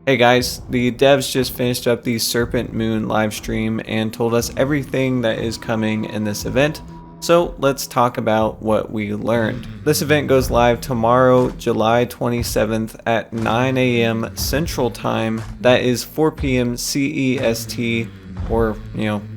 Hey guys, the devs just finished up the Serpent Moon live stream and told us everything that is coming in this event. So let's talk about what we learned. This event goes live tomorrow, July 27th at 9 a.m. Central Time. That is 4 p.m. CEST, or,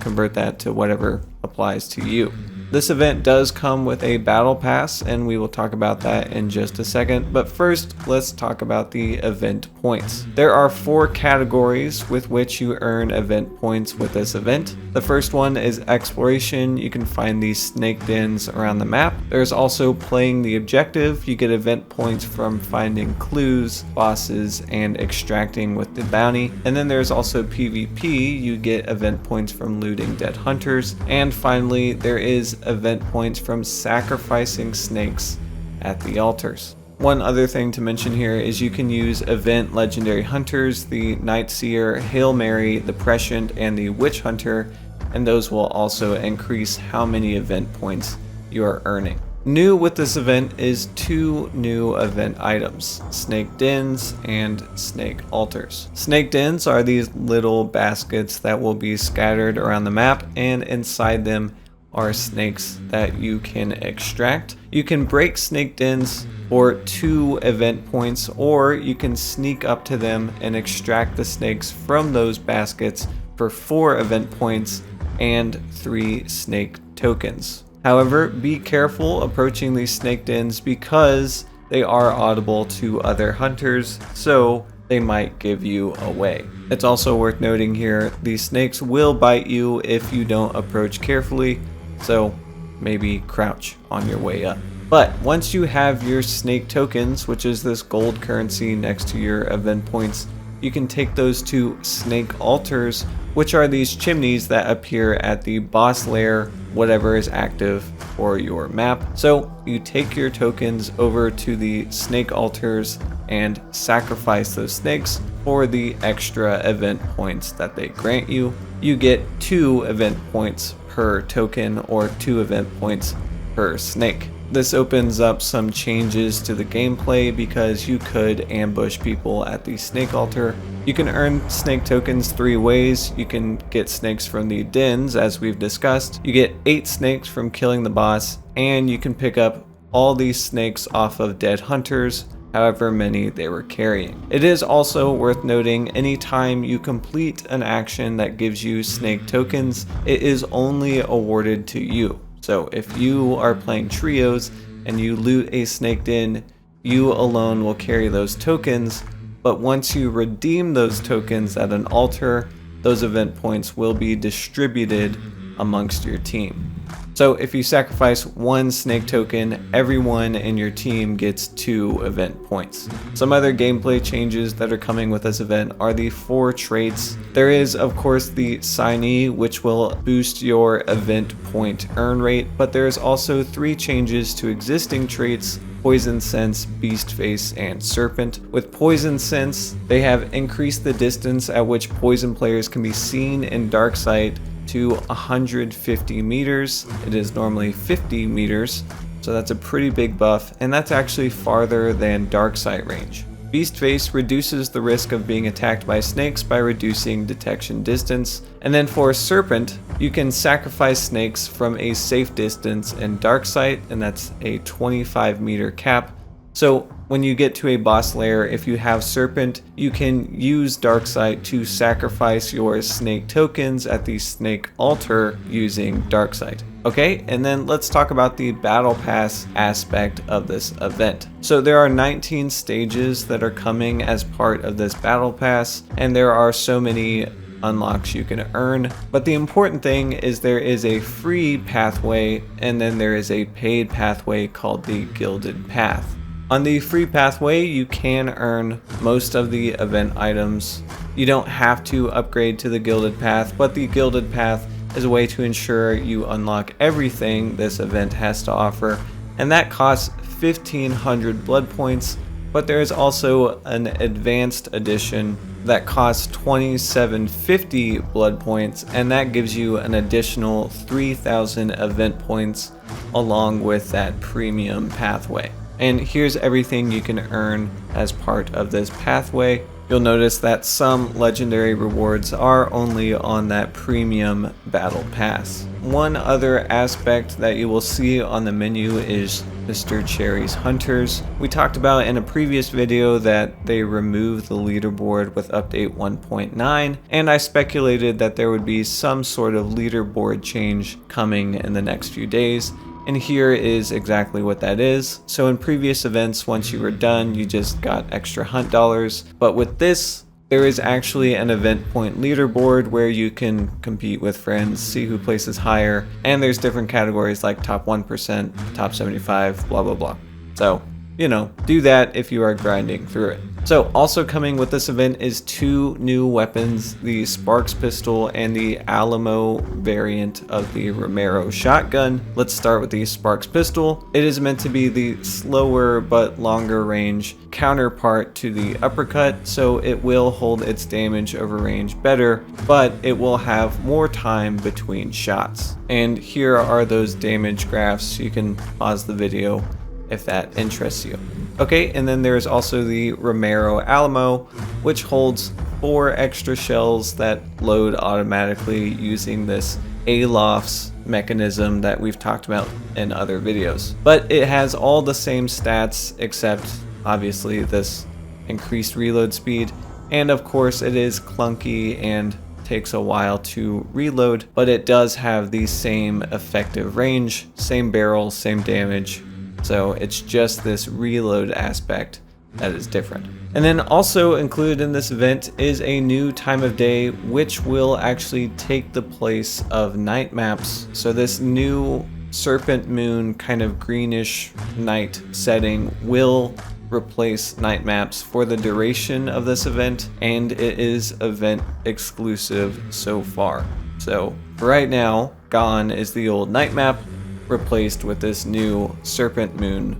convert that to whatever applies to you. This event does come with a battle pass, and we will talk about that in just a second. But first, let's talk about the event points. There are 4 categories with which you earn event points with this event. The first one is exploration. You can find these snake dens around the map. There's also playing the objective. You get event points from finding clues, bosses, and extracting with the bounty. And then there's also PvP. You get event points from looting dead hunters. And finally, there is event points from sacrificing snakes at the altars. One other thing to mention here is you can use event legendary hunters, the Night Seer, Hail Mary, the Prescient, and the Witch Hunter, and those will also increase how many event points you are earning. New with this event is 2 new event items, snake dens and snake altars. Snake dens are these little baskets that will be scattered around the map, and inside them are snakes that you can extract. You can break snake dens for 2 event points, or you can sneak up to them and extract the snakes from those baskets for 4 event points and 3 snake tokens. However, be careful approaching these snake dens because they are audible to other hunters, so they might give you away. It's also worth noting here, these snakes will bite you if you don't approach carefully, so maybe crouch on your way up. But once you have your snake tokens, which is this gold currency next to your event points, you can take those to snake altars, which are these chimneys that appear at the boss lair, whatever is active for your map. So you take your tokens over to the snake altars and sacrifice those snakes for the extra event points that they grant you. You get 2 event points per token, or 2 event points per snake. This opens up some changes to the gameplay because you could ambush people at the snake altar. You can earn snake tokens 3 ways. You can get snakes from the dens, as we've discussed. You get 8 snakes from killing the boss, and you can pick up all these snakes off of dead hunters, however many they were carrying. It is also worth noting, anytime you complete an action that gives you snake tokens, it is only awarded to you. So if you are playing trios and you loot a snake den, you alone will carry those tokens, but once you redeem those tokens at an altar, those event points will be distributed amongst your team. So if you sacrifice 1 snake token, everyone in your team gets 2 event points. Some other gameplay changes that are coming with this event are the 4 traits. There is, of course, the signee, which will boost your event point earn rate, but there's also 3 changes to existing traits: Poison Sense, Beast Face, and Serpent. With Poison Sense, they have increased the distance at which poison players can be seen in dark sight to 150 meters. It is normally 50 meters, so that's a pretty big buff, and that's actually farther than dark sight range. Beast Face reduces the risk of being attacked by snakes by reducing detection distance. And then for Serpent, you can sacrifice snakes from a safe distance in dark sight, and that's a 25 meter cap. So when you get to a boss lair, if you have Serpent, you can use Darksight to sacrifice your snake tokens at the snake altar using Darksight. Okay, and then let's talk about the Battle Pass aspect of this event. So there are 19 stages that are coming as part of this Battle Pass, and there are so many unlocks you can earn, but the important thing is there is a free pathway, and then there is a paid pathway called the Gilded Path. On the free pathway, you can earn most of the event items. You don't have to upgrade to the Gilded Path, but the Gilded Path is a way to ensure you unlock everything this event has to offer, and that costs 1,500 blood points, but there is also an advanced edition that costs 2,750 blood points, and that gives you an additional 3,000 event points along with that premium pathway. And here's everything you can earn as part of this pathway. You'll notice that some legendary rewards are only on that premium battle pass. One other aspect that you will see on the menu is Mr. Cherry's Hunters. We talked about in a previous video that they removed the leaderboard with update 1.9, and I speculated that there would be some sort of leaderboard change coming in the next few days. And here is exactly what that is. So in previous events, once you were done, you just got extra hunt dollars. But with this, there is actually an event point leaderboard where you can compete with friends, see who places higher, and there's different categories like top 1%, top 75, blah, blah, blah. So, you know, do that if you are grinding through it. So also coming with this event is 2 new weapons, the Sparks pistol and the Alamo variant of the Romero shotgun. Let's start with the Sparks pistol. It is meant to be the slower but longer range counterpart to the uppercut, so it will hold its damage over range better, but it will have more time between shots. And here are those damage graphs. You can pause the video if that interests you. Okay, and then there's also the Romero Alamo, which holds 4 extra shells that load automatically using this Alof's mechanism that we've talked about in other videos. But it has all the same stats except obviously this increased reload speed, and of course it is clunky and takes a while to reload, but it does have the same effective range, same barrel, same damage. So it's just this reload aspect that is different. And then also included in this event is a new time of day which will actually take the place of night maps. So this new Serpent Moon kind of greenish night setting will replace night maps for the duration of this event, and it is event exclusive so far. So for right now, gone is the old night map, replaced with this new Serpent Moon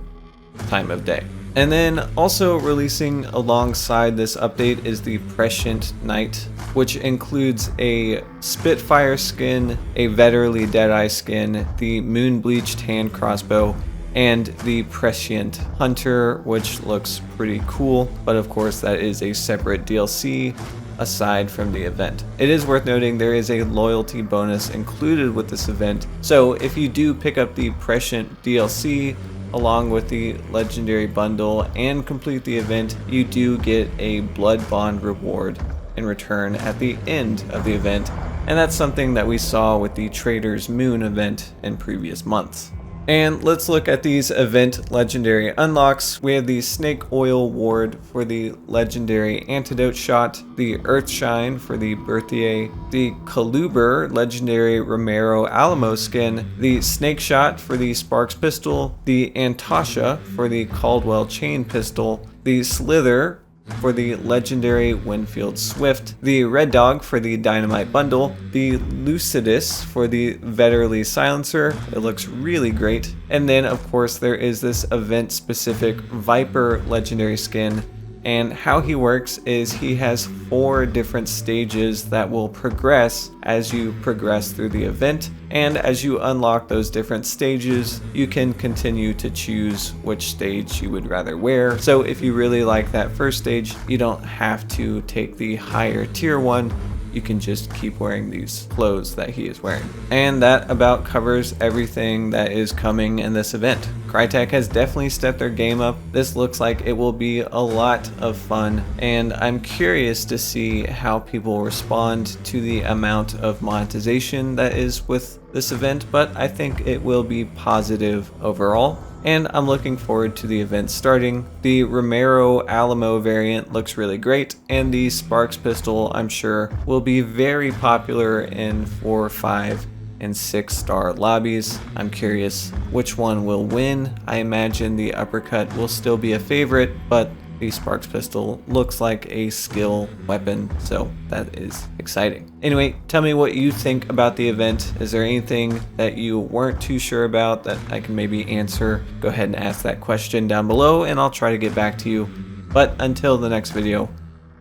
time of day. And then also releasing alongside this update is the Prescient Knight, which includes a Spitfire skin, a Vetterly Deadeye skin, the Moon Bleached hand crossbow, and the Prescient Hunter, which looks pretty cool, but of course that is a separate DLC aside from the event. It is worth noting there is a loyalty bonus included with this event, so if you do pick up the Prescient DLC along with the legendary bundle and complete the event, you do get a blood bond reward in return at the end of the event, and that's something that we saw with the Trader's Moon event in previous months. And let's look at these event legendary unlocks. We have the Snake Oil Ward for the legendary antidote shot, the Earthshine for the Berthier, the Coluber legendary Romero Alamo skin, the Snake Shot for the Sparks pistol, the Antasha for the Caldwell chain pistol, the Slither for the legendary Winfield Swift, the Red Dog for the Dynamite bundle, the Lucidus for the Vetterly silencer. It looks really great. And then of course there is this event specific Viper legendary skin, and how he works is he has 4 different stages that will progress as you progress through the event, and as you unlock those different stages you can continue to choose which stage you would rather wear. So if you really like that first stage, you don't have to take the higher tier one, you can just keep wearing these clothes that he is wearing. And that about covers everything that is coming in this event. Crytek has definitely stepped their game up. This looks like it will be a lot of fun, and I'm curious to see how people respond to the amount of monetization that is with this event, but I think it will be positive overall. And I'm looking forward to the event starting. The Romero Alamo variant looks really great, and the Sparks pistol I'm sure will be very popular in 4, 5, and 6-star lobbies. I'm curious which one will win. I imagine the uppercut will still be a favorite, but the Sparks pistol looks like a skill weapon, so that is exciting. Anyway, tell me what you think about the event. Is there anything that you weren't too sure about that I can maybe answer? Go ahead and ask that question down below and I'll try to get back to you. But until the next video,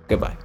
goodbye.